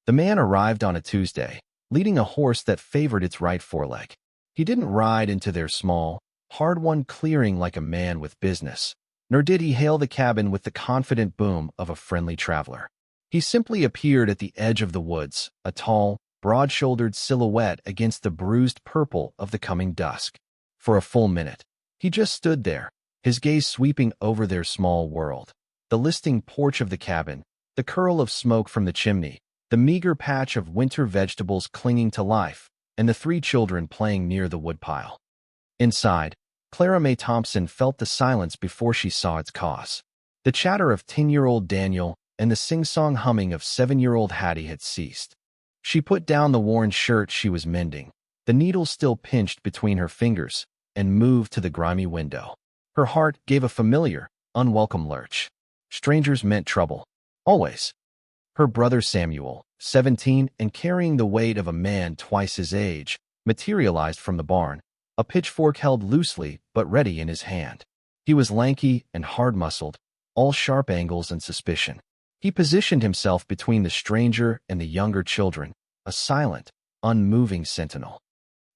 The man arrived on a Tuesday, leading a horse that favored its right foreleg. He didn't ride into their small, hard-won clearing like a man with business, nor did he hail the cabin with the confident boom of a friendly traveler. He simply appeared at the edge of the woods, a tall, broad-shouldered silhouette against the bruised purple of the coming dusk. For a full minute, he just stood there, his gaze sweeping over their small world. The listing porch of the cabin, the curl of smoke from the chimney, the meager patch of winter vegetables clinging to life, and the 3 children playing near the woodpile. Inside, Clara Mae Thompson felt the silence before she saw its cause. The chatter of 10-year-old Daniel and the sing-song humming of 7-year-old Hattie had ceased. She put down the worn shirt she was mending, the needle still pinched between her fingers, and moved to the grimy window. Her heart gave a familiar, unwelcome lurch. Strangers meant trouble. Always. Her brother Samuel, 17 and carrying the weight of a man twice his age, materialized from the barn, a pitchfork held loosely but ready in his hand. He was lanky and hard-muscled, all sharp angles and suspicion. He positioned himself between the stranger and the younger children, a silent, unmoving sentinel.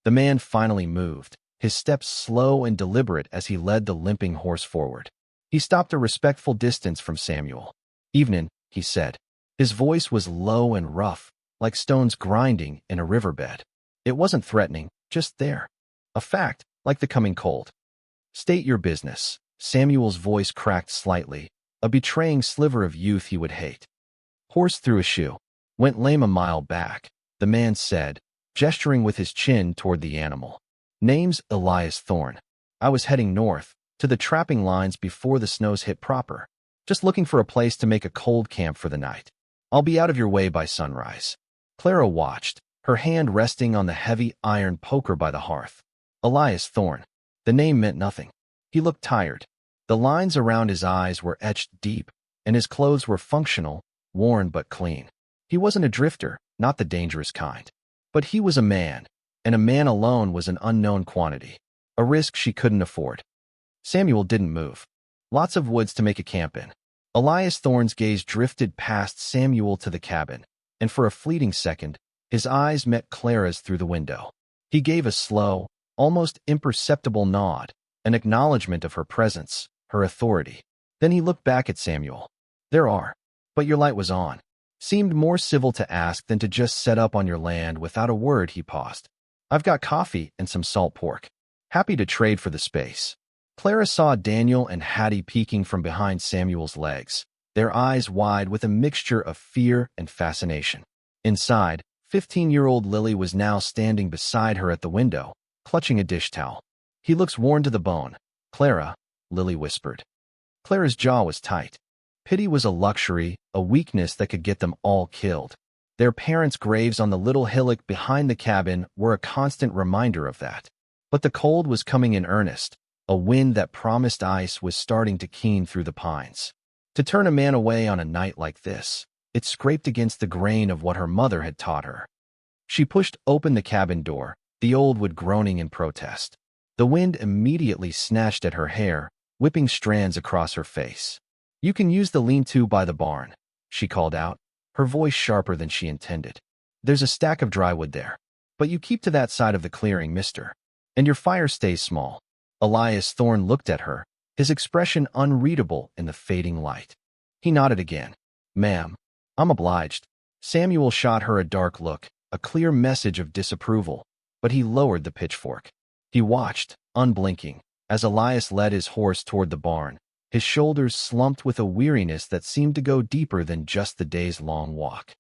The man finally moved, his steps slow and deliberate as he led the limping horse forward. He stopped a respectful distance from Samuel. "Evenin'," he said. His voice was low and rough, like stones grinding in a riverbed. It wasn't threatening, just there. A fact, like the coming cold. "State your business." Samuel's voice cracked slightly, a betraying sliver of youth he would hate. "Horse threw a shoe. Went lame a mile back," the man said, gesturing with his chin toward the animal. "Name's Elias Thorne. I was heading north, to the trapping lines before the snows hit proper. Just looking for a place to make a cold camp for the night. I'll be out of your way by sunrise." Clara watched, her hand resting on the heavy iron poker by the hearth. Elias Thorne. The name meant nothing. He looked tired. The lines around his eyes were etched deep, and his clothes were functional, worn but clean. He wasn't a drifter, not the dangerous kind. But he was a man, and a man alone was an unknown quantity, a risk she couldn't afford. Samuel didn't move. Lots of woods to make a camp in. Elias Thorne's gaze drifted past Samuel to the cabin, and for a fleeting second, his eyes met Clara's through the window. He gave a slow, almost imperceptible nod, an acknowledgement of her presence, her authority. Then he looked back at Samuel. "There are. But your light was on." Seemed more civil to ask than to just set up on your land without a word. He paused. "I've got coffee and some salt pork. Happy to trade for the space." Clara saw Daniel and Hattie peeking from behind Samuel's legs, their eyes wide with a mixture of fear and fascination. Inside, 15-year-old Lily was now standing beside her at the window, clutching a dish towel. "He looks worn to the bone." "Clara," Lily whispered. Clara's jaw was tight. Pity was a luxury, a weakness that could get them all killed. Their parents' graves on the little hillock behind the cabin were a constant reminder of that. But the cold was coming in earnest. A wind that promised ice was starting to keen through the pines. To turn a man away on a night like this, it scraped against the grain of what her mother had taught her. She pushed open the cabin door, the old wood groaning in protest. The wind immediately snatched at her hair, whipping strands across her face. "You can use the lean-to by the barn," she called out, her voice sharper than she intended. "There's a stack of dry wood there. But you keep to that side of the clearing, mister. And your fire stays small." Elias Thorne looked at her, his expression unreadable in the fading light. He nodded again. "Ma'am, I'm obliged." Samuel shot her a dark look, a clear message of disapproval, but he lowered the pitchfork. He watched, unblinking, as Elias led his horse toward the barn, his shoulders slumped with a weariness that seemed to go deeper than just the day's long walk.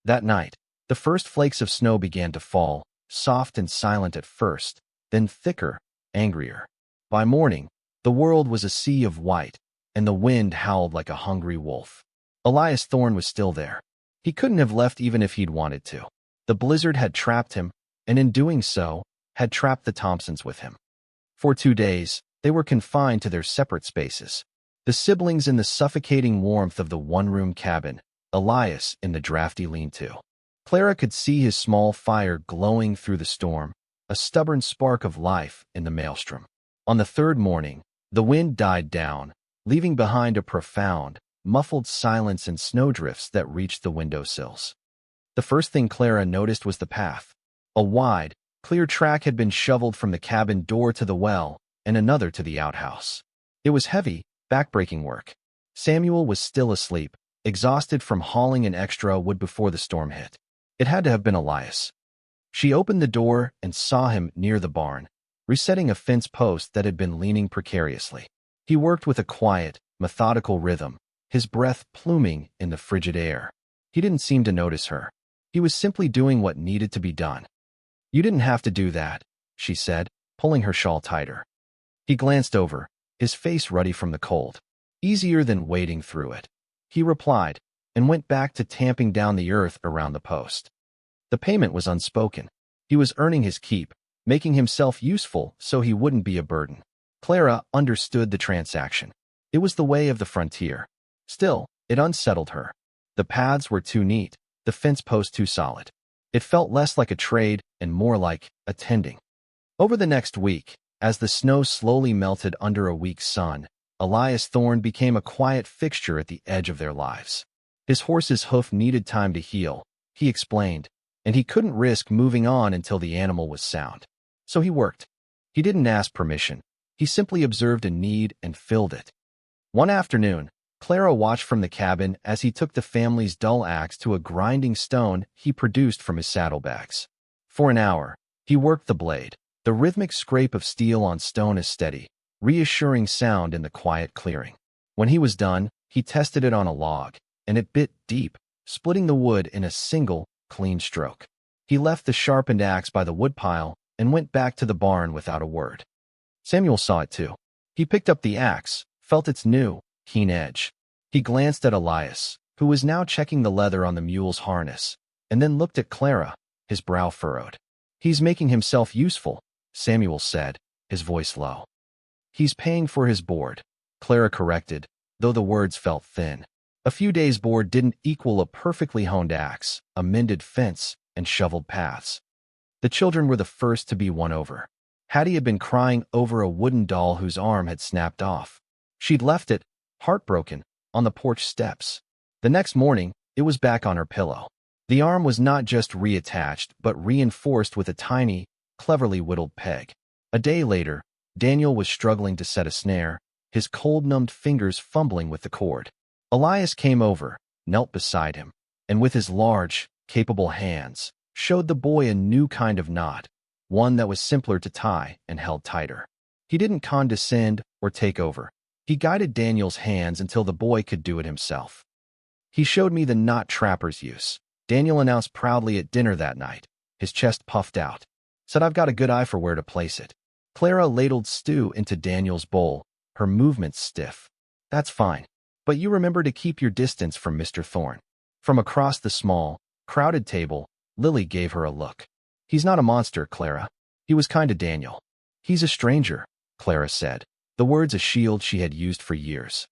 That night, the first flakes of snow began to fall, soft and silent at first, then thicker, angrier. By morning, the world was a sea of white, and the wind howled like a hungry wolf. Elias Thorne was still there. He couldn't have left even if he'd wanted to. The blizzard had trapped him, and in doing so, had trapped the Thompsons with him. For 2 days, they were confined to their separate spaces. The siblings in the suffocating warmth of the one-room cabin, Elias in the drafty lean-to. Clara could see his small fire glowing through the storm, a stubborn spark of life in the maelstrom. On the 3rd morning, the wind died down, leaving behind a profound, muffled silence and snowdrifts that reached the windowsills. The first thing Clara noticed was the path. A wide, clear track had been shoveled from the cabin door to the well, and another to the outhouse. It was heavy, backbreaking work. Samuel was still asleep, exhausted from hauling an extra wood before the storm hit. It had to have been Elias. She opened the door and saw him near the barn, resetting a fence post that had been leaning precariously. He worked with a quiet, methodical rhythm, his breath pluming in the frigid air. He didn't seem to notice her. He was simply doing what needed to be done. "You didn't have to do that," she said, pulling her shawl tighter. He glanced over, his face ruddy from the cold. "Easier than wading through it," he replied, and went back to tamping down the earth around the post. The payment was unspoken. He was earning his keep, making himself useful so he wouldn't be a burden. Clara understood the transaction. It was the way of the frontier. Still, it unsettled her. The paths were too neat, the fence post too solid. It felt less like a trade and more like a tending. Over the next week, as the snow slowly melted under a weak sun, Elias Thorne became a quiet fixture at the edge of their lives. His horse's hoof needed time to heal, he explained, and he couldn't risk moving on until the animal was sound. So he worked. He didn't ask permission. He simply observed a need and filled it. One afternoon, Clara watched from the cabin as he took the family's dull axe to a grinding stone he produced from his saddlebags. For an hour, he worked the blade, the rhythmic scrape of steel on stone a steady, reassuring sound in the quiet clearing. When he was done, he tested it on a log, and it bit deep, splitting the wood in a single, clean stroke. He left the sharpened axe by the woodpile and went back to the barn without a word. Samuel saw it too. He picked up the axe, felt its new, keen edge. He glanced at Elias, who was now checking the leather on the mule's harness, and then looked at Clara, his brow furrowed. "He's making himself useful," Samuel said, his voice low. "He's paying for his board," Clara corrected, though the words felt thin. A few days' board didn't equal a perfectly honed axe, a mended fence, and shoveled paths. The children were the first to be won over. Hattie had been crying over a wooden doll whose arm had snapped off. She'd left it, heartbroken, on the porch steps. The next morning, it was back on her pillow. The arm was not just reattached, but reinforced with a tiny, cleverly whittled peg. A day later, Daniel was struggling to set a snare, his cold-numbed fingers fumbling with the cord. Elias came over, knelt beside him, and with his large, capable hands, showed the boy a new kind of knot, one that was simpler to tie and held tighter. He didn't condescend or take over. He guided Daniel's hands until the boy could do it himself. "He showed me the knot trappers use," Daniel announced proudly at dinner that night, his chest puffed out. "Said I've got a good eye for where to place it." Clara ladled stew into Daniel's bowl, her movements stiff. "That's fine. But you remember to keep your distance from Mr. Thorne." From across the small, crowded table, Lily gave her a look. "He's not a monster, Clara. He was kind to Daniel." "He's a stranger," Clara said, the words a shield she had used for years.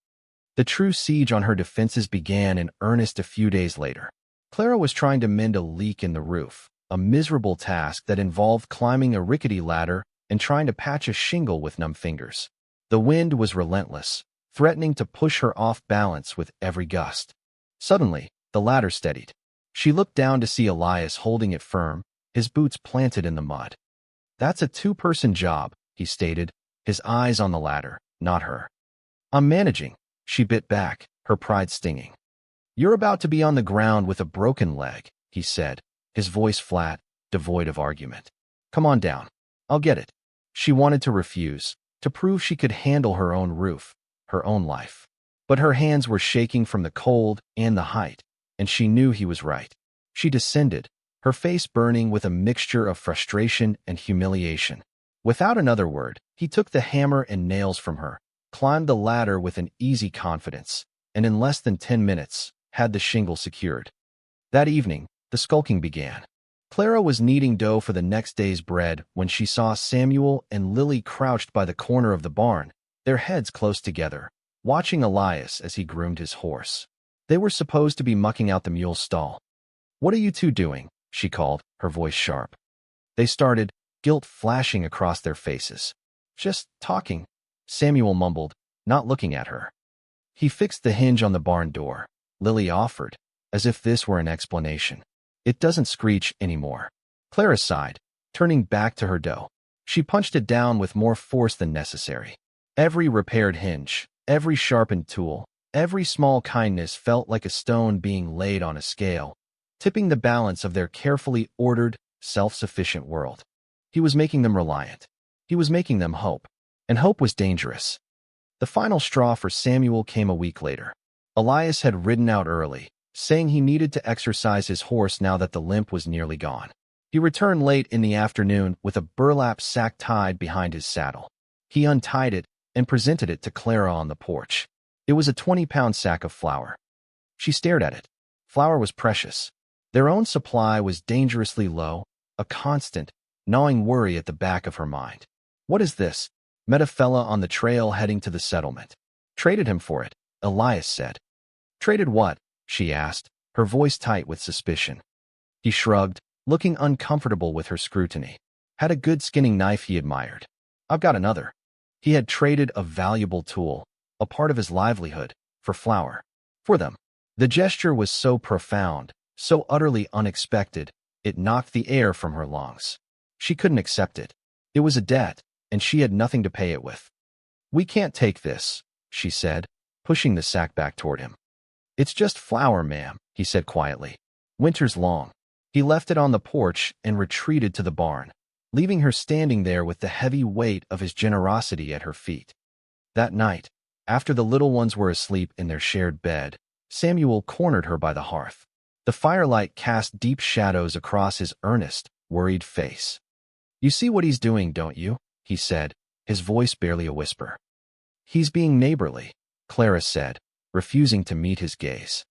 The true siege on her defenses began in earnest a few days later. Clara was trying to mend a leak in the roof, a miserable task that involved climbing a rickety ladder and trying to patch a shingle with numb fingers. The wind was relentless, threatening to push her off balance with every gust. Suddenly, the ladder steadied. She looked down to see Elias holding it firm, his boots planted in the mud. "That's a two-person job," he stated, his eyes on the ladder, not her. "I'm managing," she bit back, her pride stinging. "You're about to be on the ground with a broken leg," he said, his voice flat, devoid of argument. "Come on down. I'll get it." She wanted to refuse, to prove she could handle her own roof, her own life. But her hands were shaking from the cold and the height, and she knew he was right. She descended, her face burning with a mixture of frustration and humiliation. Without another word, he took the hammer and nails from her, climbed the ladder with an easy confidence, and in less than 10 minutes, had the shingle secured. That evening, the skulking began. Clara was kneading dough for the next day's bread when she saw Samuel and Lily crouched by the corner of the barn, their heads close together, watching Elias as he groomed his horse. They were supposed to be mucking out the mule's stall. "What are you two doing?" she called, her voice sharp. They started, guilt flashing across their faces. "Just talking," Samuel mumbled, not looking at her. "He fixed the hinge on the barn door," Lily offered, as if this were an explanation. It doesn't screech anymore. Clara sighed, turning back to her dough. She punched it down with more force than necessary. Every repaired hinge, every sharpened tool, every small kindness felt like a stone being laid on a scale, tipping the balance of their carefully ordered, self-sufficient world. He was making them reliant. He was making them hope. And hope was dangerous. The final straw for Samuel came a week later. Elias had ridden out early, saying he needed to exercise his horse now that the limp was nearly gone. He returned late in the afternoon with a burlap sack tied behind his saddle. He untied it and presented it to Clara on the porch. It was a 20-pound sack of flour. She stared at it. Flour was precious. Their own supply was dangerously low, a constant, gnawing worry at the back of her mind. What is this? Met a fella on the trail heading to the settlement. Traded him for it, Elias said. Traded what? She asked, her voice tight with suspicion. He shrugged, looking uncomfortable with her scrutiny. Had a good skinning knife he admired. I've got another. He had traded a valuable tool, a part of his livelihood, for flour. For them. The gesture was so profound, so utterly unexpected, it knocked the air from her lungs. She couldn't accept it. It was a debt, and she had nothing to pay it with. We can't take this, she said, pushing the sack back toward him. It's just flour, ma'am, he said quietly. Winter's long. He left it on the porch and retreated to the barn, leaving her standing there with the heavy weight of his generosity at her feet. That night, after the little ones were asleep in their shared bed, Samuel cornered her by the hearth. The firelight cast deep shadows across his earnest, worried face. You see what he's doing, don't you? He said, his voice barely a whisper. He's being neighborly, Clara said, refusing to meet his gaze.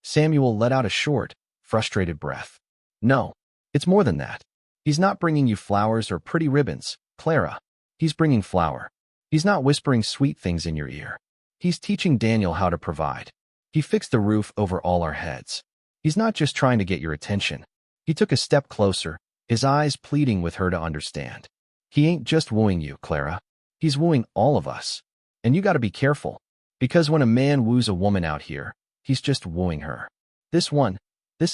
Samuel let out a short, frustrated breath. No, it's more than that. He's not bringing you flowers or pretty ribbons, Clara. He's bringing flour. He's not whispering sweet things in your ear. He's teaching Daniel how to provide. He fixed the roof over all our heads. He's not just trying to get your attention. He took a step closer, his eyes pleading with her to understand. He ain't just wooing you, Clara. He's wooing all of us. And you gotta be careful, because when a man woos a woman out here, he's just wooing her. This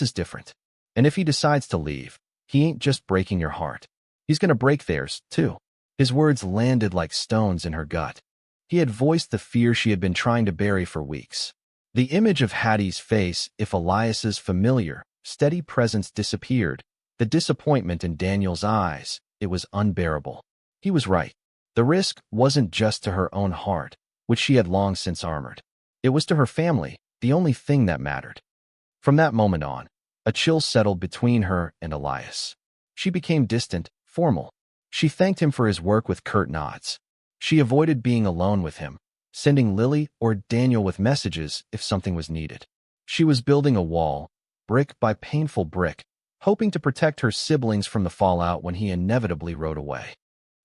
is different. And if he decides to leave, he ain't just breaking your heart. He's gonna break theirs, too. His words landed like stones in her gut. He had voiced the fear she had been trying to bury for weeks. The image of Hattie's face if Elias's familiar, steady presence disappeared, the disappointment in Daniel's eyes, it was unbearable. He was right. The risk wasn't just to her own heart, which she had long since armored. It was to her family, the only thing that mattered. From that moment on, a chill settled between her and Elias. She became distant, formal. She thanked him for his work with curt nods. She avoided being alone with him, sending Lily or Daniel with messages if something was needed. She was building a wall, brick by painful brick, hoping to protect her siblings from the fallout when he inevitably rode away.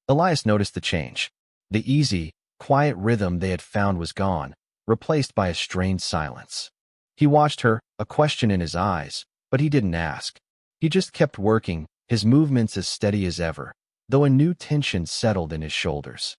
Elias noticed the change. The easy, quiet rhythm they had found was gone, replaced by a strained silence. He watched her, a question in his eyes, but he didn't ask. He just kept working, his movements as steady as ever, though a new tension settled in his shoulders.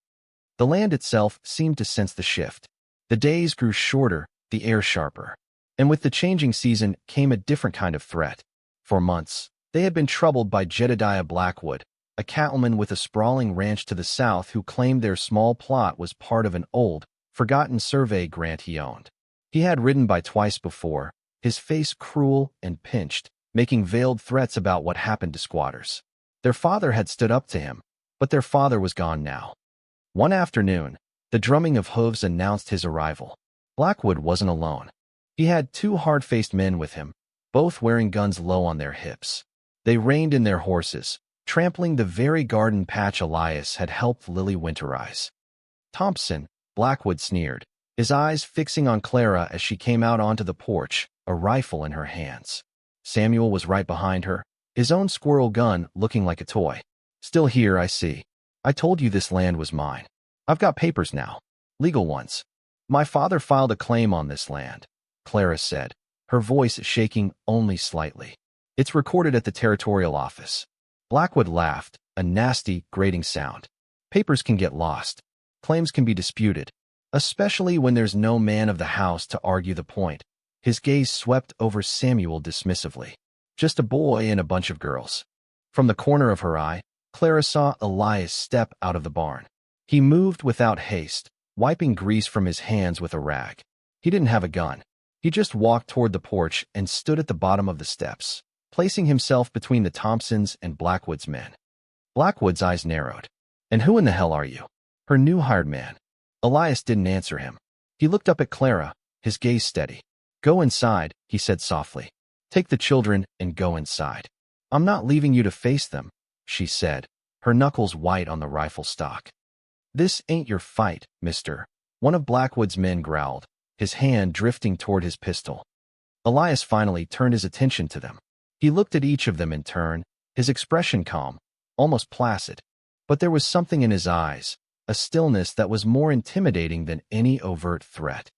The land itself seemed to sense the shift. The days grew shorter, the air sharper. And with the changing season came a different kind of threat. For months, they had been troubled by Jedediah Blackwood, a cattleman with a sprawling ranch to the south who claimed their small plot was part of an old, forgotten survey grant he owned. He had ridden by twice before, his face cruel and pinched, making veiled threats about what happened to squatters. Their father had stood up to him, but their father was gone now. One afternoon, the drumming of hooves announced his arrival. Blackwood wasn't alone. He had two hard-faced men with him, both wearing guns low on their hips. They reined in their horses, trampling the very garden patch Elias had helped Lily winterize. Thompson, Blackwood sneered, his eyes fixing on Clara as she came out onto the porch, a rifle in her hands. Samuel was right behind her, his own squirrel gun looking like a toy. Still here, I see. I told you this land was mine. I've got papers now. Legal ones. My father filed a claim on this land, Clara said, her voice shaking only slightly. It's recorded at the territorial office. Blackwood laughed, a nasty, grating sound. Papers can get lost. Claims can be disputed, especially when there's no man of the house to argue the point. His gaze swept over Samuel dismissively. Just a boy and a bunch of girls. From the corner of her eye, Clara saw Elias step out of the barn. He moved without haste, wiping grease from his hands with a rag. He didn't have a gun. He just walked toward the porch and stood at the bottom of the steps, placing himself between the Thompsons and Blackwood's men. Blackwood's eyes narrowed. "And who in the hell are you?" "Her new hired man." Elias didn't answer him. He looked up at Clara, his gaze steady. "Go inside," he said softly. "Take the children and go inside." "I'm not leaving you to face them," she said, her knuckles white on the rifle stock. "This ain't your fight, mister," one of Blackwood's men growled, his hand drifting toward his pistol. Elias finally turned his attention to them. He looked at each of them in turn, his expression calm, almost placid. But there was something in his eyes, a stillness that was more intimidating than any overt threat.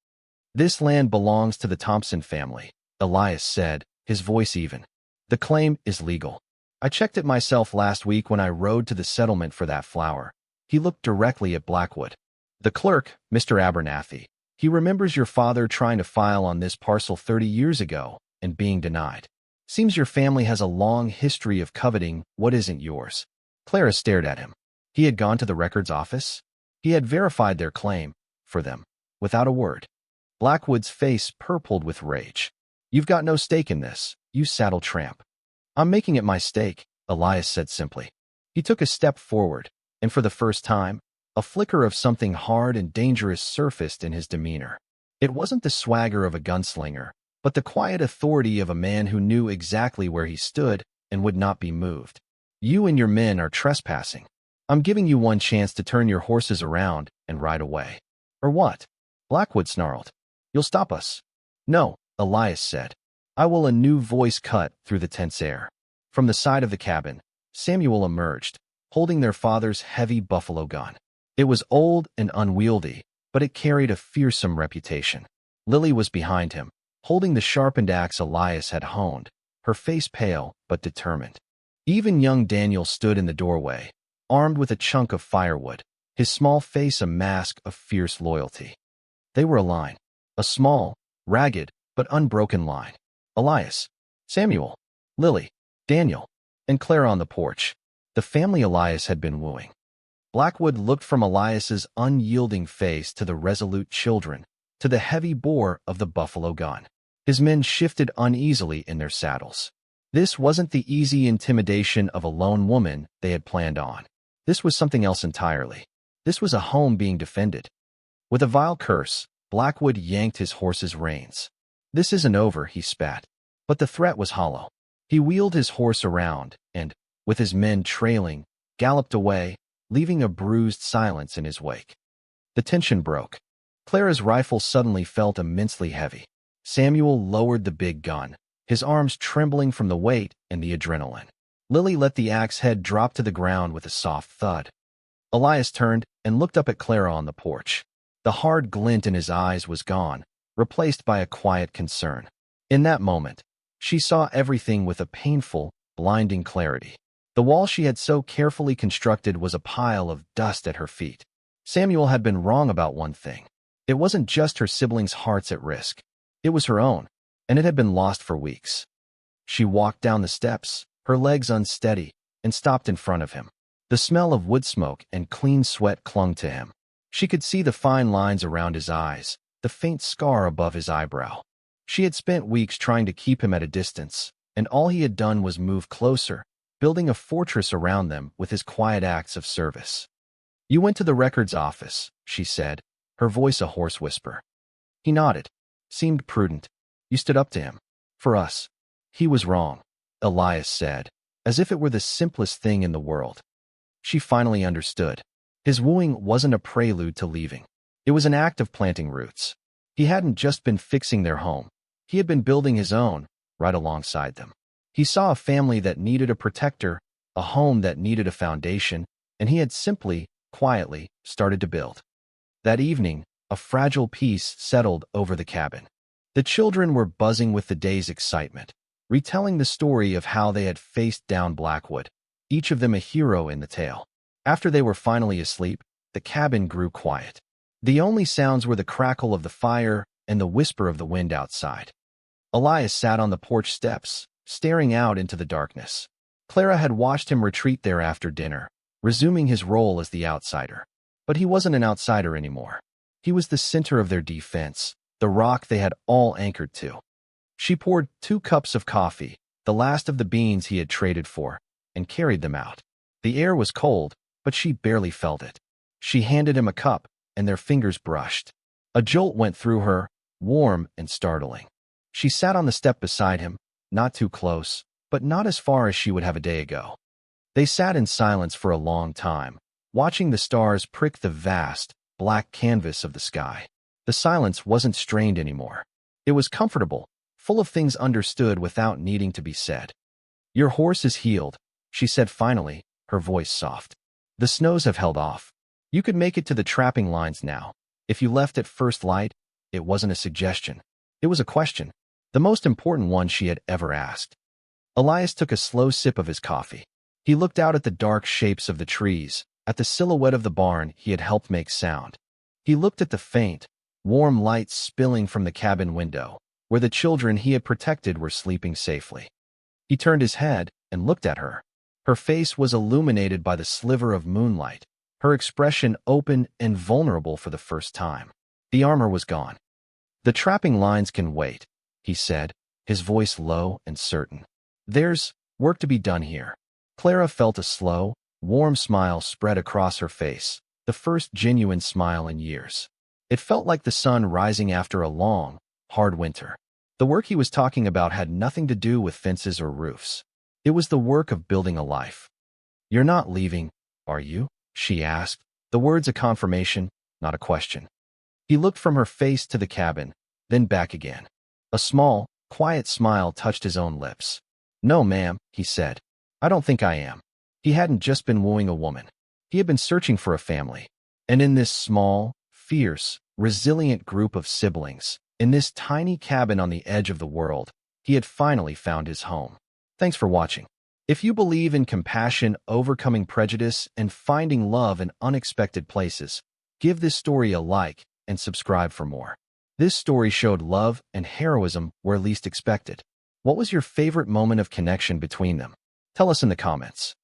"This land belongs to the Thompson family," Elias said, his voice even. "The claim is legal. I checked it myself last week when I rode to the settlement for that flower." He looked directly at Blackwood. "The clerk, Mr. Abernathy, he remembers your father trying to file on this parcel 30 years ago and being denied. Seems your family has a long history of coveting what isn't yours." Clara stared at him. He had gone to the records office? He had verified their claim, for them, without a word. Blackwood's face purpled with rage. "You've got no stake in this, you saddle tramp." "I'm making it my stake," Elias said simply. He took a step forward, and for the first time, a flicker of something hard and dangerous surfaced in his demeanor. It wasn't the swagger of a gunslinger, but the quiet authority of a man who knew exactly where he stood and would not be moved. "You and your men are trespassing. I'm giving you one chance to turn your horses around and ride away." "Or what?" Blackwood snarled. "You'll stop us." "No," Elias said. "I will." A new voice cut through the tense air. From the side of the cabin, Samuel emerged, holding their father's heavy buffalo gun. It was old and unwieldy, but it carried a fearsome reputation. Lily was behind him, holding the sharpened axe Elias had honed, her face pale but determined. Even young Daniel stood in the doorway, armed with a chunk of firewood, his small face a mask of fierce loyalty. They were a line, a small, ragged, but unbroken line. Elias, Samuel, Lily, Daniel, and Clara on the porch, the family Elias had been wooing. Blackwood looked from Elias's unyielding face to the resolute children, to the heavy bore of the buffalo gun. His men shifted uneasily in their saddles. This wasn't the easy intimidation of a lone woman they had planned on. This was something else entirely. This was a home being defended. With a vile curse, Blackwood yanked his horse's reins. "This isn't over," he spat. But the threat was hollow. He wheeled his horse around and, with his men trailing, galloped away, leaving a bruised silence in his wake. The tension broke. Clara's rifle suddenly felt immensely heavy. Samuel lowered the big gun, his arms trembling from the weight and the adrenaline. Lily let the axe head drop to the ground with a soft thud. Elias turned and looked up at Clara on the porch. The hard glint in his eyes was gone, replaced by a quiet concern. In that moment, she saw everything with a painful, blinding clarity. The wall she had so carefully constructed was a pile of dust at her feet. Samuel had been wrong about one thing. It wasn't just her siblings' hearts at risk. It was her own, and it had been lost for weeks. She walked down the steps, her legs unsteady, and stopped in front of him. The smell of wood smoke and clean sweat clung to him. She could see the fine lines around his eyes, the faint scar above his eyebrow. She had spent weeks trying to keep him at a distance, and all he had done was move closer, building a fortress around them with his quiet acts of service. "You went to the records office," she said, her voice a hoarse whisper. He nodded, seemed prudent. "You stood up to him. For us." "He was wrong," Elias said, as if it were the simplest thing in the world. She finally understood. His wooing wasn't a prelude to leaving. It was an act of planting roots. He hadn't just been fixing their home. He had been building his own, right alongside them. He saw a family that needed a protector, a home that needed a foundation, and he had simply, quietly, started to build. That evening, a fragile peace settled over the cabin. The children were buzzing with the day's excitement, retelling the story of how they had faced down Blackwood, each of them a hero in the tale. After they were finally asleep, the cabin grew quiet. The only sounds were the crackle of the fire and the whisper of the wind outside. Elias sat on the porch steps, staring out into the darkness. Clara had watched him retreat there after dinner, resuming his role as the outsider. But he wasn't an outsider anymore. He was the center of their defense, the rock they had all anchored to. She poured 2 cups of coffee, the last of the beans he had traded for, and carried them out. The air was cold, but she barely felt it. She handed him a cup, and their fingers brushed. A jolt went through her, warm and startling. She sat on the step beside him, not too close, but not as far as she would have a day ago. They sat in silence for a long time, watching the stars prick the vast, black canvas of the sky. The silence wasn't strained anymore. It was comfortable, full of things understood without needing to be said. "Your horse is healed," she said finally, her voice soft. "The snows have held off. You could make it to the trapping lines now. If you left at first light," it wasn't a suggestion. It was a question, the most important one she had ever asked. Elias took a slow sip of his coffee. He looked out at the dark shapes of the trees, at the silhouette of the barn he had helped make sound. He looked at the faint, warm light spilling from the cabin window, where the children he had protected were sleeping safely. He turned his head and looked at her. Her face was illuminated by the sliver of moonlight, her expression open and vulnerable for the first time. The armor was gone. "The trapping lines can wait," he said, his voice low and certain. "There's work to be done here." Clara felt a slow, warm smile spread across her face, the first genuine smile in years. It felt like the sun rising after a long, hard winter. The work he was talking about had nothing to do with fences or roofs. It was the work of building a life. "You're not leaving, are you?" she asked, the words a confirmation, not a question. He looked from her face to the cabin, then back again. A small, quiet smile touched his own lips. "No, ma'am," he said. "I don't think I am." He hadn't just been wooing a woman. He had been searching for a family. And in this small, fierce, resilient group of siblings, in this tiny cabin on the edge of the world, he had finally found his home. Thanks for watching. If you believe in compassion, overcoming prejudice, and finding love in unexpected places, give this story a like and subscribe for more. This story showed love and heroism where least expected. What was your favorite moment of connection between them? Tell us in the comments.